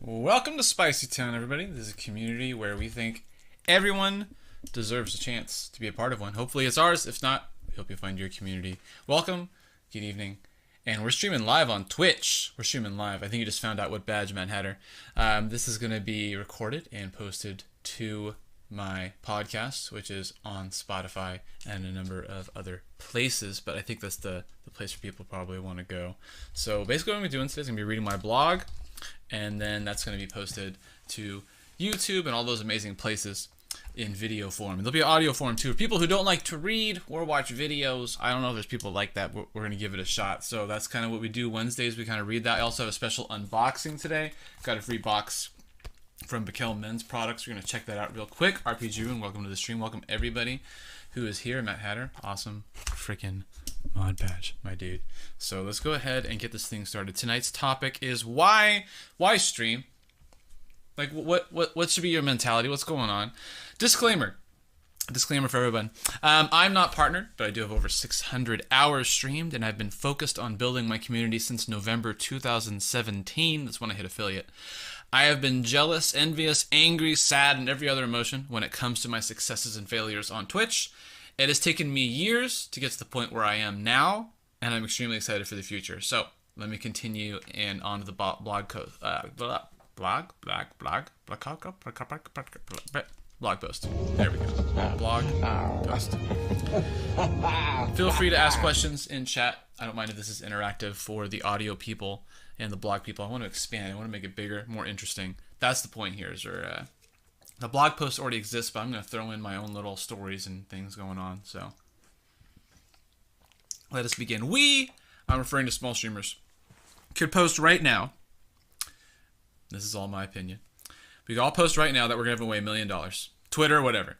Welcome to Spicy Town, everybody. This is a community where we think everyone deserves a chance to be a part of one. Hopefully it's ours. If not, we hope you find your community. Welcome, good evening. And we're streaming live on Twitch. We're streaming live. I think you just found out what badge, Mad Hatter. This is going to be recorded and posted to my podcast, which is on Spotify and a number of other places. But I think that's the place where people probably want to go. So basically what I'm doing today is going to be reading my blog. And then that's going to be posted to YouTube and all those amazing places in video form. And there'll be audio form too. For people who don't like to read or watch videos, I don't know if there's people like that, but we're going to give it a shot. So that's kind of what we do Wednesdays. We kind of read that. I also have a special unboxing today. Got a free box from Bakel Men's Products. We're going to check that out real quick. RPG Rune, welcome to the stream. Welcome everybody who is here. Matt Hatter, awesome freaking mod badge, my dude. So let's go ahead and get this thing started. Tonight's topic is why stream? Like what should be your mentality? What's going on? Disclaimer for everyone. I'm not partnered, but I do have over 600 hours streamed, and I've been focused on building my community since November 2017. That's when I hit affiliate. I have been jealous, envious, angry, sad, and every other emotion when it comes to my successes and failures on Twitch. It has taken me years to get to the point where I am now, and I'm extremely excited for the future. So let me continue and on to the blog post. There we go. Blog post. Feel free to ask questions in chat. I don't mind if this is interactive for the audio people and the blog people. I want to expand. I want to make it bigger, more interesting. That's the point here. Is where the blog post already exists, but I'm going to throw in my own little stories and things going on. So let us begin. I'm referring to small streamers, could post right now. This is all my opinion. We could all post right now that we're going to give away $1 million. Twitter, whatever.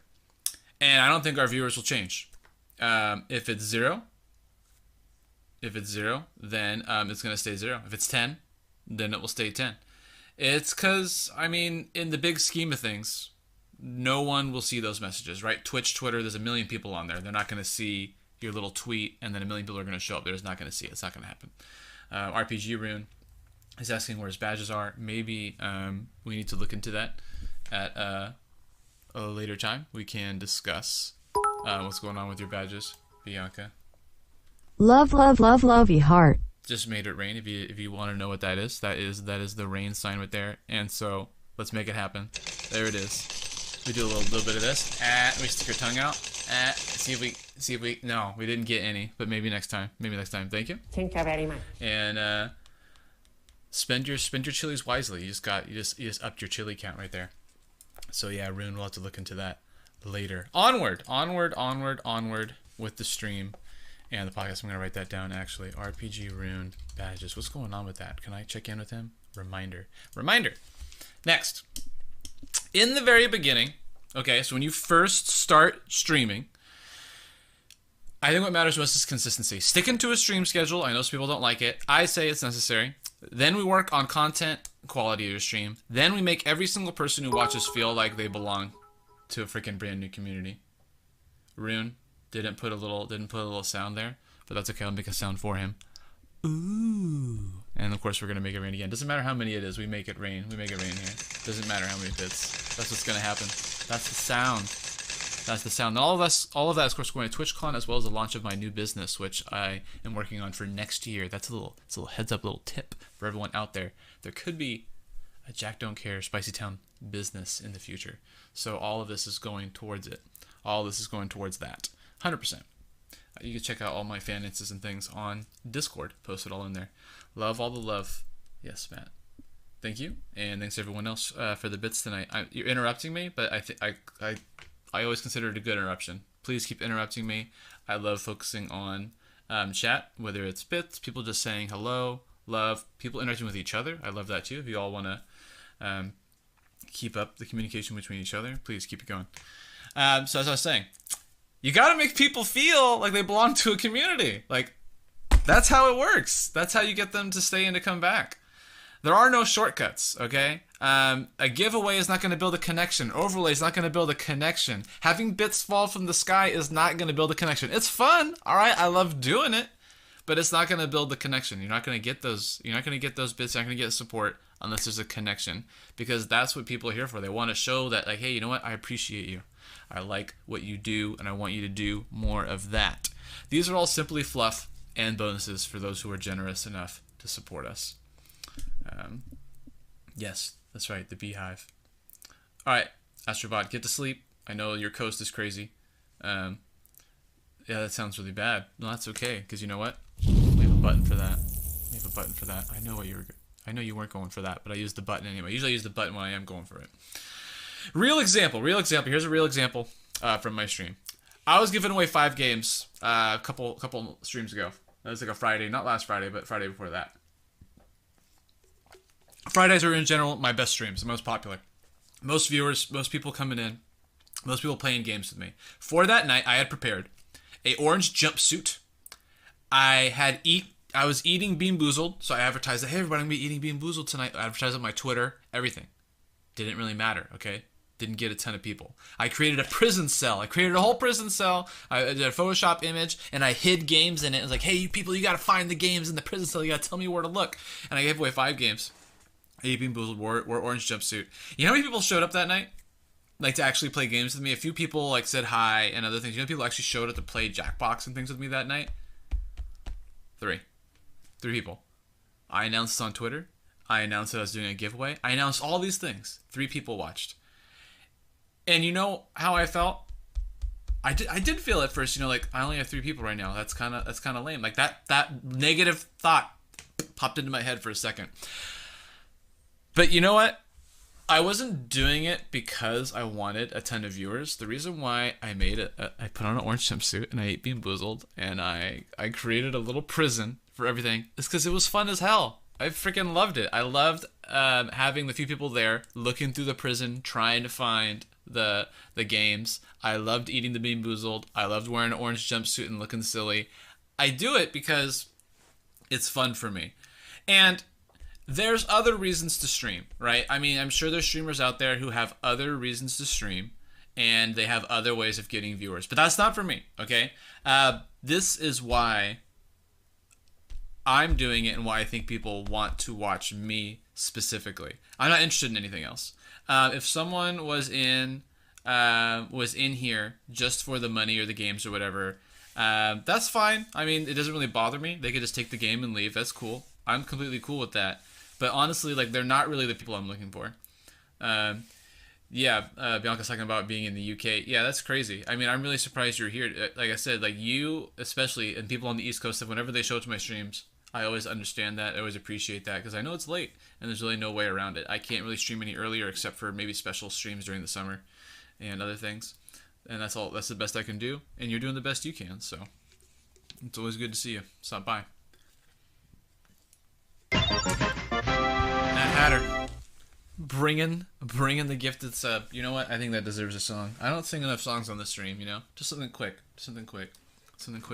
And I don't think our viewers will change. If it's zero, then it's going to stay 0. If it's 10, then it will stay 10. It's because, I mean, in the big scheme of things, no one will see those messages, right? Twitch, Twitter, there's 1 million people on there. They're not going to see your little tweet, and then 1 million people are going to show up. They're just not going to see it. It's not going to happen. RPG Rune is asking where his badges are. Maybe we need to look into that at a later time. We can discuss what's going on with your badges, Bianca. Love, lovey heart. Just made it rain. If you want to know what that is the rain sign right there. And so let's make it happen. There it is. We do a little bit of this. We stick your tongue out. See if we. No, we didn't get any, but maybe next time. Thank you. Thank you very much. And spend your chilies wisely. You just upped your chili count right there. So yeah, Rune, we'll have to look into that later. Onward with the stream. And the podcast, I'm going to write that down, actually. RPG Rune badges. What's going on with that? Can I check in with him? Reminder. Next. In the very beginning, okay, so when you first start streaming, I think what matters most is consistency. Sticking to a stream schedule. I know some people don't like it. I say it's necessary. Then we work on content quality of your stream. Then we make every single person who watches feel like they belong to a freaking brand new community. Rune didn't put a little sound there, but that's okay. I'll make a sound for him. Ooh. And of course we're gonna make it rain again. Doesn't matter how many it is, we make it rain. We make it rain here. Doesn't matter how many bits. That's what's gonna happen. That's the sound. And all of that is, of course, going to TwitchCon, as well as the launch of my new business, which I am working on for next year. That's a little heads up, little tip for everyone out there. There could be a Jack Don't Care Spicy Town business in the future. So all of this is going towards it. All of this is going towards that. 100%. You can check out all my finances and things on Discord. Post it all in there. Love all the love. Yes, Matt. Thank you, and thanks to everyone else for the bits tonight. You're interrupting me, but I always consider it a good interruption. Please keep interrupting me. I love focusing on chat, whether it's bits, people just saying hello, love, people interacting with each other. I love that too. If you all want to keep up the communication between each other, please keep it going. So as I was saying, you got to make people feel like they belong to a community. Like, that's how it works. That's how you get them to stay and to come back. There are no shortcuts, okay? A giveaway is not going to build a connection. Overlay is not going to build a connection. Having bits fall from the sky is not going to build a connection. It's fun, all right? I love doing it. but it's not going to build the connection. You're not going to get those. You're not going to get those bits. You're not going to get support unless there's a connection, because that's what people are here for. They want to show that, like, hey, you know what? I appreciate you. I like what you do, and I want you to do more of that. These are all simply fluff and bonuses for those who are generous enough to support us. Yes, that's right, the beehive. All right, Astrobot, get to sleep. I know your coast is crazy. Yeah, that sounds really bad. No, that's okay, because you know what? We have a button for that. We have a button for that. I know you weren't going for that, but I used the button anyway. Usually I use the button when I am going for it. Real example. Here's a real example from my stream. I was giving away 5 games a couple streams ago. That was like a Friday, not last Friday, but Friday before that. Fridays are in general my best streams, the most popular. Most viewers, most people coming in, most people playing games with me. For that night, I had prepared a orange jumpsuit. I was eating Bean Boozled, so I advertised that, hey everybody, I'm gonna be eating Bean Boozled tonight. I advertised on my Twitter, everything. Didn't really matter, okay? Didn't get a ton of people. I created a prison cell. I created a whole prison cell. I did a Photoshop image, and I hid games in it. It was like, hey, you people, you gotta find the games in the prison cell. You gotta tell me where to look. And I gave away 5 games. Bean Boozled wore orange jumpsuit. You know how many people showed up that night? Like, to actually play games with me? A few people, like, said hi and other things. You know, people actually showed up to play Jackbox and things with me that night? 3 people. I announced it on Twitter. I announced that I was doing a giveaway. I announced all these things. 3 people watched. And you know how I felt? I did feel at first, you know, like, I only have 3 people right now. That's kind of lame. Like, that negative thought popped into my head for a second. But you know what? I wasn't doing it because I wanted a ton of viewers. The reason why I made it, I put on an orange jumpsuit and I ate Bean Boozled and I created a little prison for everything, is because it was fun as hell. I freaking loved it. I loved having the few people there looking through the prison, trying to find the games. I loved eating the Bean Boozled. I loved wearing an orange jumpsuit and looking silly. I do it because it's fun for me. And there's other reasons to stream, right? I mean, I'm sure there's streamers out there who have other reasons to stream, and they have other ways of getting viewers. But that's not for me, okay? This is why I'm doing it and why I think people want to watch me specifically. I'm not interested in anything else. If someone was in here just for the money or the games or whatever, that's fine. I mean, it doesn't really bother me. They could just take the game and leave. That's cool. I'm completely cool with that. But honestly, like, they're not really the people I'm looking for. Bianca's talking about being in the UK. Yeah, that's crazy. I mean, I'm really surprised you're here. Like I said, like, you especially, and people on the East Coast, whenever they show up to my streams, I always understand that. I always appreciate that, because I know it's late, and there's really no way around it. I can't really stream any earlier except for maybe special streams during the summer and other things. And that's all. That's the best I can do, and you're doing the best you can, so it's always good to see you. Stop by. Matt Hatter, bringing the gifted sub. You know what? I think that deserves a song. I don't sing enough songs on the stream, you know? Just something quick. Something quick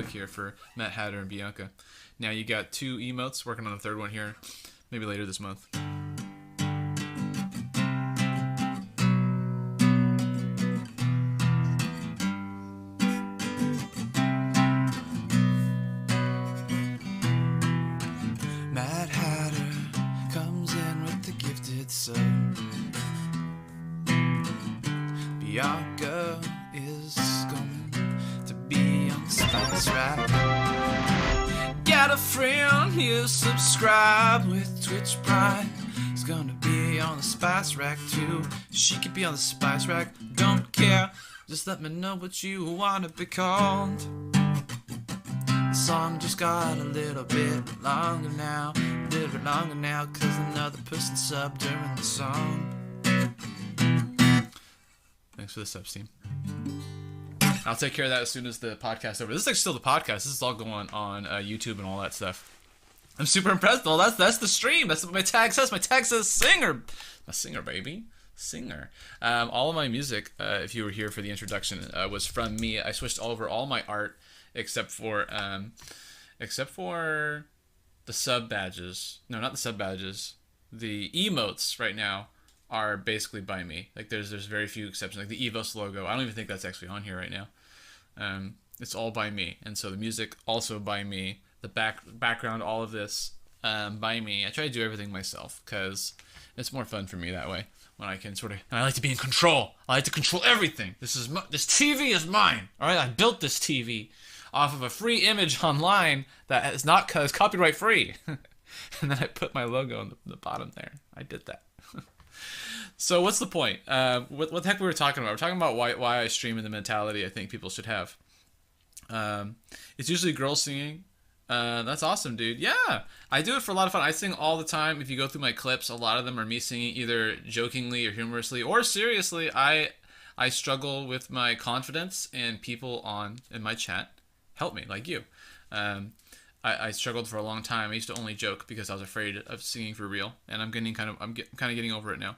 here for Matt Hatter and Bianca. Now you got 2 emotes, working on the 3rd one here, maybe later this month. Mad Hatter comes in with the gifted sub. Bianca is going to be on the spice rack. Got a friend you subscribe with Twitch Prime. Is gonna be on the spice rack too. She could be on the spice rack, don't care. Just let me know what you want to be called. The song just got a little bit longer now, cause another person subbed during the song. Thanks for the subs, team. I'll take care of that as soon as the podcast is over. This is like still the podcast. This is all going on YouTube and all that stuff. I'm super impressed though. That's the stream. That's what my tag says. My tag says singer. A singer, baby. Singer. All of my music, if you were here for the introduction, was from me. I switched over all my art except for the sub badges. No, not the sub badges. The emotes right now are basically by me. Like there's very few exceptions. Like the EVOS logo, I don't even think that's actually on here right now. It's all by me, and so the music also by me. the background, all of this by me. I try to do everything myself because it's more fun for me that way. When I can sort of, and I like to be in control. I like to control everything. This TV is mine. All right, I built this TV off of a free image online that is not copyright free, and then I put my logo on the bottom there. I did that. So what's the point? What the heck we were talking about? We're talking about why I stream and the mentality I think people should have. It's usually girls singing. That's awesome, dude. Yeah, I do it for a lot of fun. I sing all the time. If you go through my clips, a lot of them are me singing either jokingly or humorously or seriously. I struggle with my confidence, and people in my chat help me, like you. I struggled for a long time. I used to only joke because I was afraid of singing for real, and I'm kind of getting over it now.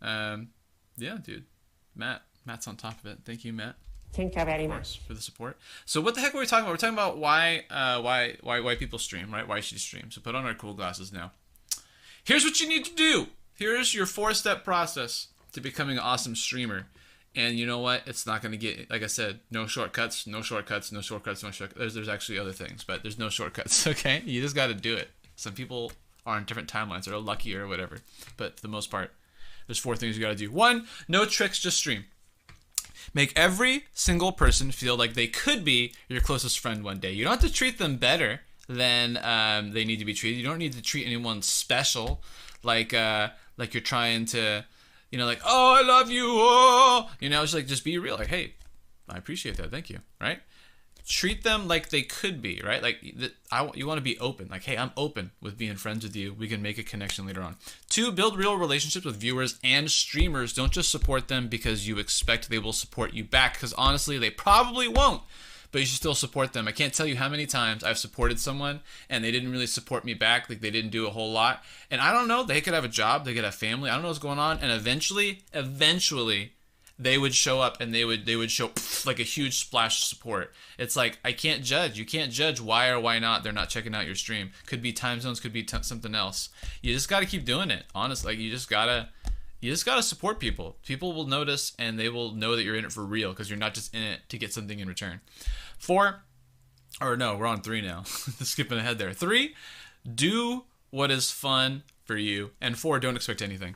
Yeah, dude. Matt's on top of it. Thank you, Matt. Thank you very much for the support. So what the heck were we talking about? We're talking about why people stream, right? Why should you stream? So put on our cool glasses now. Here's what you need to do. Here's your 4-step process to becoming an awesome streamer. And you know what? It's not going to get, like I said, no shortcuts. There's actually other things, but there's no shortcuts, okay? You just got to do it. Some people are on different timelines or are lucky or whatever. But for the most part, there's 4 things you got to do. 1, no tricks, just stream. Make every single person feel like they could be your closest friend one day. You don't have to treat them better than they need to be treated. You don't need to treat anyone special, like you're trying to, like, oh, I love you, oh, it's like, just be real. Like, hey, I appreciate that, thank you, right? Treat them like they could be, right? Like, you want to be open. Like, hey, I'm open with being friends with you. We can make a connection later on. 2, build real relationships with viewers and streamers. Don't just support them because you expect they will support you back, because honestly, they probably won't. But you should still support them. I can't tell you how many times I've supported someone and they didn't really support me back. Like, they didn't do a whole lot. And I don't know. They could have a job. They could have family. I don't know what's going on. And eventually, they would show up and they would show like a huge splash of support. It's like, I can't judge. You can't judge why or why not they're not checking out your stream. Could be time zones, could be something else. You just got to keep doing it. Honestly, like, you just got to support people. People will notice and they will know that you're in it for real because you're not just in it to get something in return. 4, or no, we're on 3 now. Skipping ahead there. 3, do what is fun for you. And 4, don't expect anything.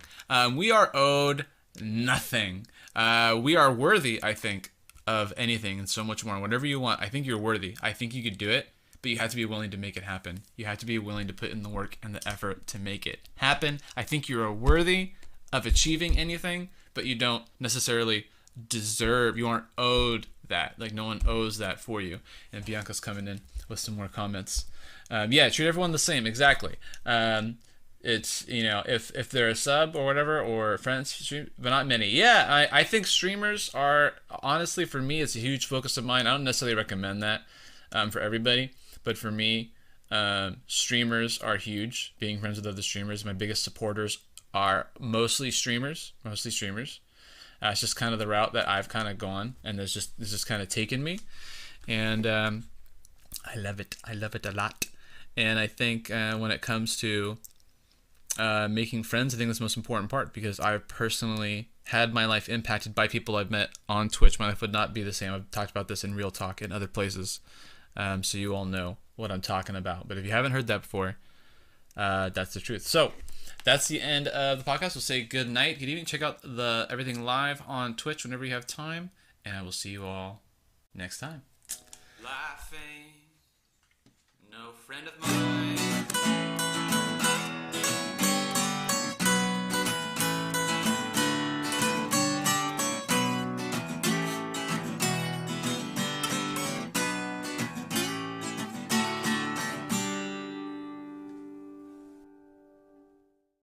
We are owed nothing. We are worthy, I think, of anything and so much more. Whatever you want, I think you're worthy. I think you could do it, but you have to be willing to make it happen. You have to be willing to put in the work and the effort to make it happen. I think you are worthy of achieving anything, but you don't necessarily deserve, you aren't owed that. Like, no one owes that for you. And Bianca's coming in with some more comments. Yeah, treat everyone the same, exactly. It's, if they're a sub or whatever, or friends, but not many. Yeah, I think streamers are, honestly, for me, it's a huge focus of mine. I don't necessarily recommend that for everybody, but for me, streamers are huge. Being friends with other streamers, my biggest supporters are mostly streamers. It's just kind of the route that I've kind of gone, and it's just kind of taken me, and I love it. I love it a lot. And I think when it comes to making friends, I think that's the most important part, because I've personally had my life impacted by people I've met on Twitch. My life would not be the same. I've talked about this in Real Talk and other places, so you all know what I'm talking about. But if you haven't heard that before, that's the truth. So that's the end of the podcast. We'll say good night, good evening. Check out everything live on Twitch whenever you have time, and I will see you all next time. Laughing, no friend of mine.